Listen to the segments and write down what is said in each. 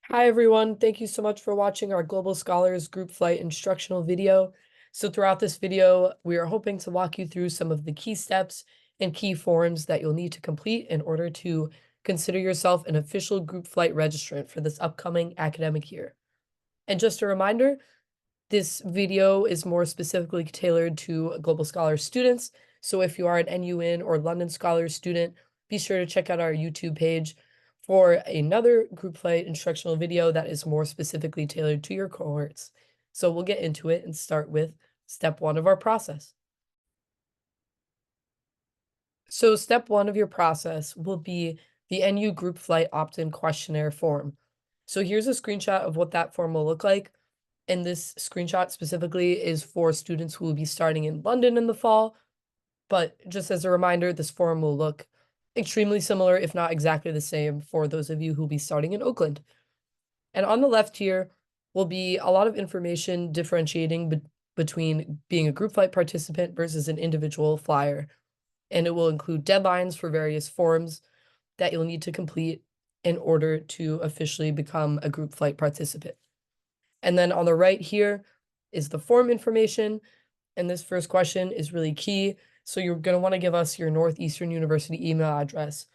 Hi, everyone. Thank you so much for watching our Global Scholars Group Flight instructional video. So throughout this video, we are hoping to walk you through some of the key steps and key forms that you'll need to complete in order to consider yourself an official group flight registrant for this upcoming academic year. And just a reminder, this video is more specifically tailored to Global Scholars students. So if you are an NUN or London Scholars student, be sure to check out our YouTube page for another group flight instructional video that is more specifically tailored to your cohorts. So we'll get into it and start with step 1 of our process. So step 1 of your process will be the NU group flight opt-in questionnaire form. So here's a screenshot of what that form will look like. And this screenshot specifically is for students who will be starting in London in the fall. But just as a reminder, this form will look extremely similar, if not exactly the same, for those of you who will be starting in Oakland. And on the left here will be a lot of information differentiating between being a group flight participant versus an individual flyer. And it will include deadlines for various forms that you'll need to complete in order to officially become a group flight participant. And then on the right here is the form information. And this first question is really key. So you're going to want to give us your Northeastern University email address.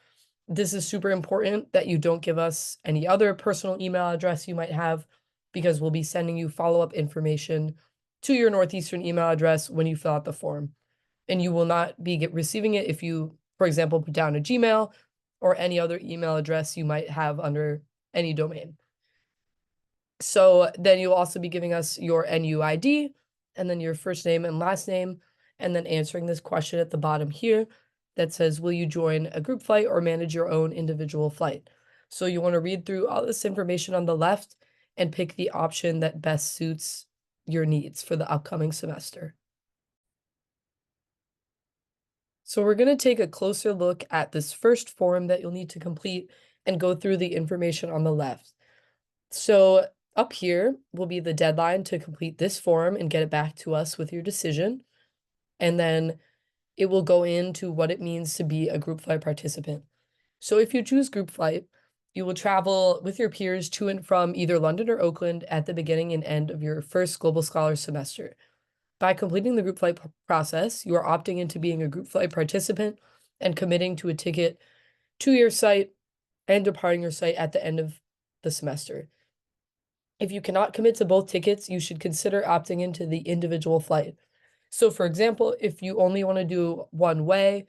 This is super important that you don't give us any other personal email address you might have, because we'll be sending you follow-up information to your Northeastern email address when you fill out the form. And you will not be receiving it if you, for example, put down a Gmail or any other email address you might have under any domain. So then you'll also be giving us your NUID and then your first name and last name, and then answering this question at the bottom here that says, will you join a group flight or manage your own individual flight? So you want to read through all this information on the left and pick the option that best suits your needs for the upcoming semester. So we're going to take a closer look at this first form that you'll need to complete and go through the information on the left. So up here will be the deadline to complete this form and get it back to us with your decision. And then it will go into what it means to be a group flight participant. So if you choose group flight, you will travel with your peers to and from either London or Oakland at the beginning and end of your first Global Scholars semester. By completing the group flight process, you are opting into being a group flight participant and committing to a ticket to your site and departing your site at the end of the semester. If you cannot commit to both tickets, you should consider opting into the individual flight. So for example, if you only want to do one way,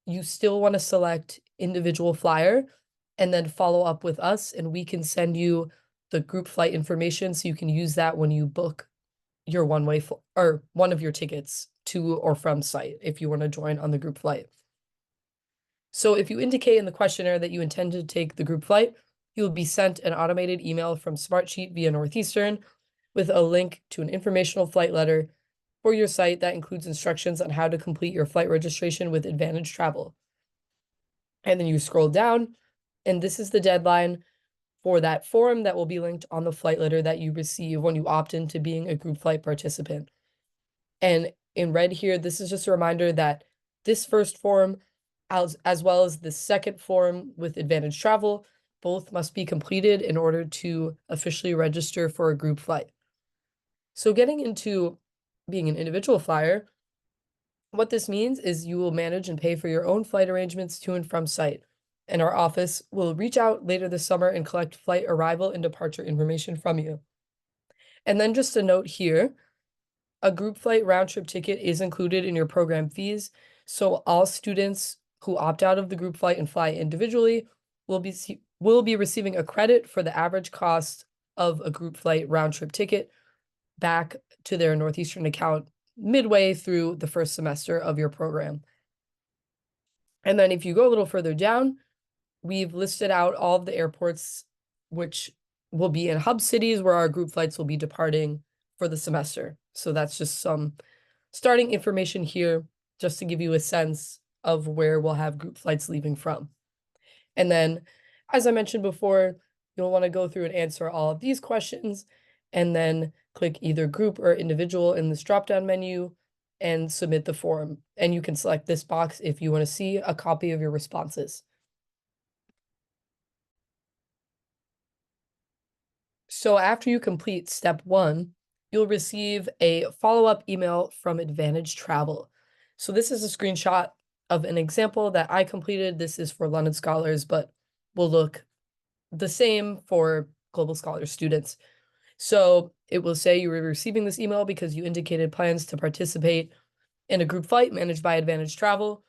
you still want to select individual flyer and then follow up with us, and we can send you the group flight information so you can use that when you book your one-way or one of your tickets to or from site if you want to join on the group flight. So if you indicate in the questionnaire that you intend to take the group flight, you will be sent an automated email from Smartsheet via Northeastern with a link to an informational flight letter for your site that includes instructions on how to complete your flight registration with Advantage Travel. And then you scroll down, and this is the deadline for that form that will be linked on the flight letter that you receive when you opt into being a group flight participant. And in red here, this is just a reminder that this first form, as well as the second form with Advantage Travel, both must be completed in order to officially register for a group flight. So getting into being an individual flyer, what this means is you will manage and pay for your own flight arrangements to and from site. And our office will reach out later this summer and collect flight arrival and departure information from you. And then just a note here, a group flight round trip ticket is included in your program fees. So all students who opt out of the group flight and fly individually will be receiving a credit for the average cost of a group flight round trip ticket back to their Northeastern account midway through the first semester of your program. And then if you go a little further down, we've listed out all of the airports which will be in hub cities where our group flights will be departing for the semester. So that's just some starting information here, just to give you a sense of where we'll have group flights leaving from. And then, as I mentioned before, you'll want to go through and answer all of these questions, and then click either group or individual in this drop-down menu and submit the form. And you can select this box if you want to see a copy of your responses. So after you complete step 1, you'll receive a follow-up email from Advantage Travel. So this is a screenshot of an example that I completed. This is for London Scholars, but will look the same for Global Scholar students. So it will say you were receiving this email because you indicated plans to participate in a group flight managed by Advantage Travel.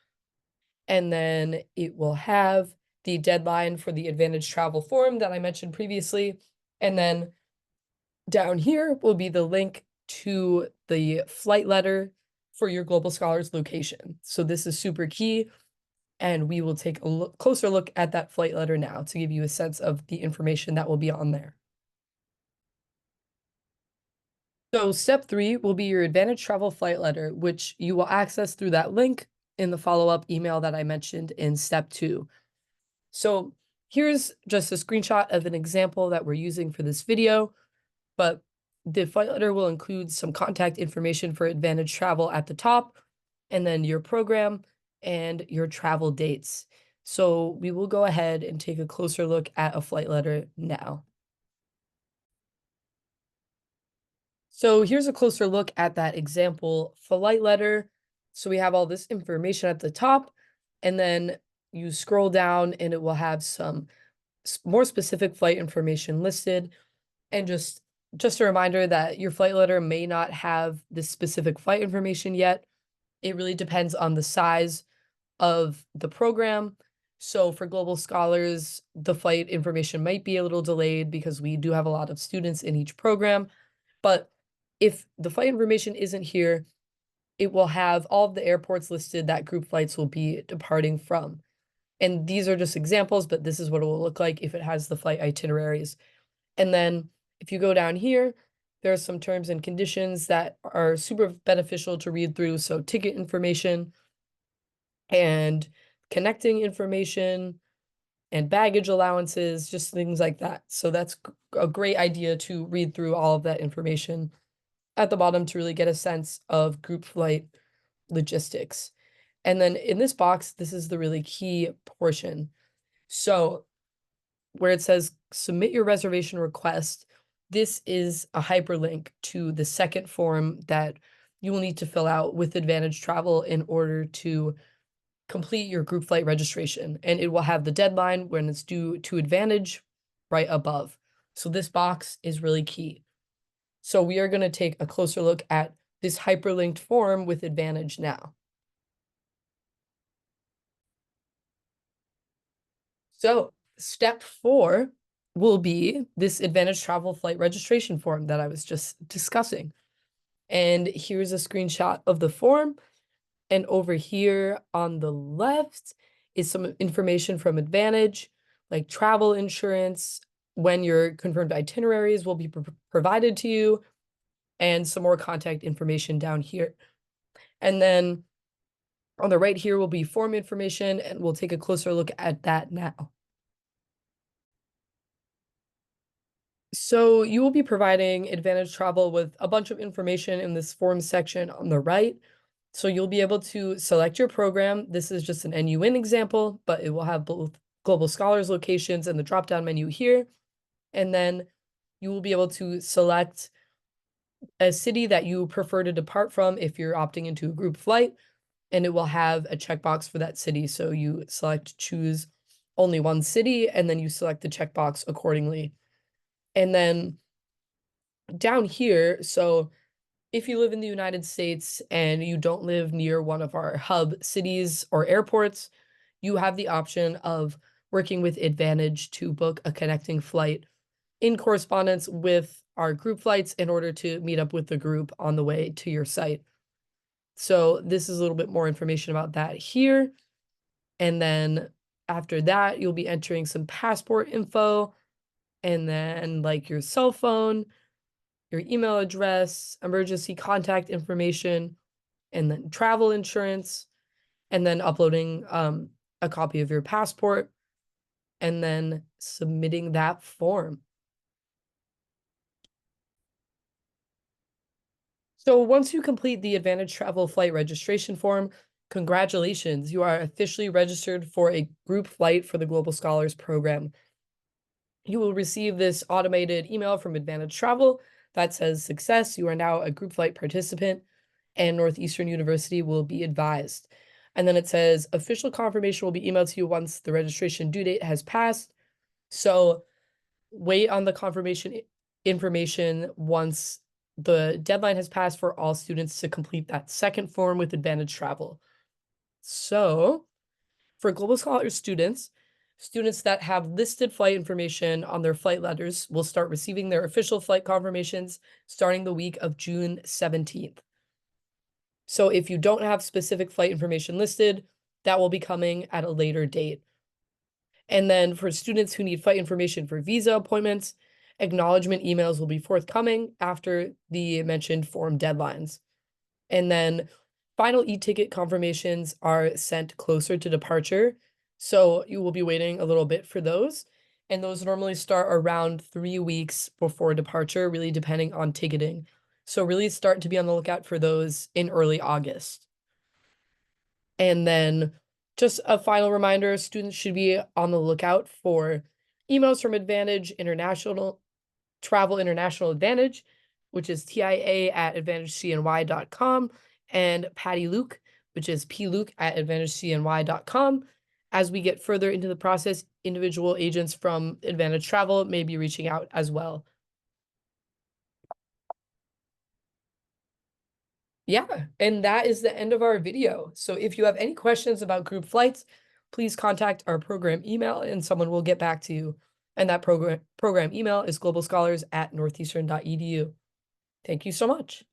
And then it will have the deadline for the Advantage Travel form that I mentioned previously. And then down here will be the link to the flight letter for your Global Scholars location. So this is super key. And we will take a closer look at that flight letter now to give you a sense of the information that will be on there. So step 3 will be your Advantage Travel flight letter, which you will access through that link in the follow-up email that I mentioned in step 2. So here's just a screenshot of an example that we're using for this video, but the flight letter will include some contact information for Advantage Travel at the top, and then your program and your travel dates. So we will go ahead and take a closer look at a flight letter now. So here's a closer look at that example flight letter. So we have all this information at the top, and then you scroll down and it will have some more specific flight information listed. And just a reminder that your flight letter may not have this specific flight information yet. It really depends on the size of the program. So for Global Scholars, the flight information might be a little delayed because we do have a lot of students in each program. But if the flight information isn't here, it will have all of the airports listed that group flights will be departing from. And these are just examples, but this is what it will look like if it has the flight itineraries. And then if you go down here, there are some terms and conditions that are super beneficial to read through. So ticket information and connecting information and baggage allowances, just things like that. So that's a great idea to read through all of that information at the bottom to really get a sense of group flight logistics. And then in this box, this is the really key portion. So where it says submit your reservation request, this is a hyperlink to the second form that you will need to fill out with Advantage Travel in order to complete your group flight registration. And it will have the deadline when it's due to Advantage right above. So this box is really key. So we are going to take a closer look at this hyperlinked form with Advantage now. So step 4 will be this Advantage Travel flight registration form that I was just discussing. And here's a screenshot of the form. And over here on the left is some information from Advantage, like travel insurance, when your confirmed itineraries will be provided to you, and some more contact information down here. And then on the right here will be form information, and we'll take a closer look at that now. So you will be providing Advantage Travel with a bunch of information in this form section on the right. So you'll be able to select your program. This is just an NUN example, but it will have both Global Scholars locations and the drop-down menu here. And then you will be able to select a city that you prefer to depart from if you're opting into a group flight, and it will have a checkbox for that city. So you select choose only one city, and then you select the checkbox accordingly. And then down here, so if you live in the United States and you don't live near one of our hub cities or airports, you have the option of working with Advantage to book a connecting flight in correspondence with our group flights in order to meet up with the group on the way to your site. So this is a little bit more information about that here. And then after that, you'll be entering some passport info and then like your cell phone, your email address, emergency contact information, and then travel insurance, and then uploading a copy of your passport, and then submitting that form. So once you complete the Advantage Travel flight registration form, congratulations, you are officially registered for a group flight for the Global Scholars Program. you will receive this automated email from Advantage Travel that says, "Success, you are now a group flight participant, and Northeastern University will be advised." And then it says, "Official confirmation will be emailed to you once the registration due date has passed." So wait on the confirmation information once the deadline has passed for all students to complete that second form with Advantage Travel. So for Global Scholars students, students that have listed flight information on their flight letters will start receiving their official flight confirmations starting the week of June 17th. So if you don't have specific flight information listed, that will be coming at a later date. And then for students who need flight information for visa appointments, acknowledgement emails will be forthcoming after the mentioned form deadlines. And then final e-ticket confirmations are sent closer to departure. So you will be waiting a little bit for those. And those normally start around 3 weeks before departure, really depending on ticketing. So really start to be on the lookout for those in early August. And then just a final reminder, students should be on the lookout for emails from Advantage International, Travel International Advantage, which is TIA@advantagecny.com, and Patty Luke, which is pluke@advantagecny.com. As we get further into the process, individual agents from Advantage Travel may be reaching out as well. Yeah, and that is the end of our video. So if you have any questions about group flights, please contact our program email and someone will get back to you. And that program email is globalscholars@northeastern.edu. Thank you so much.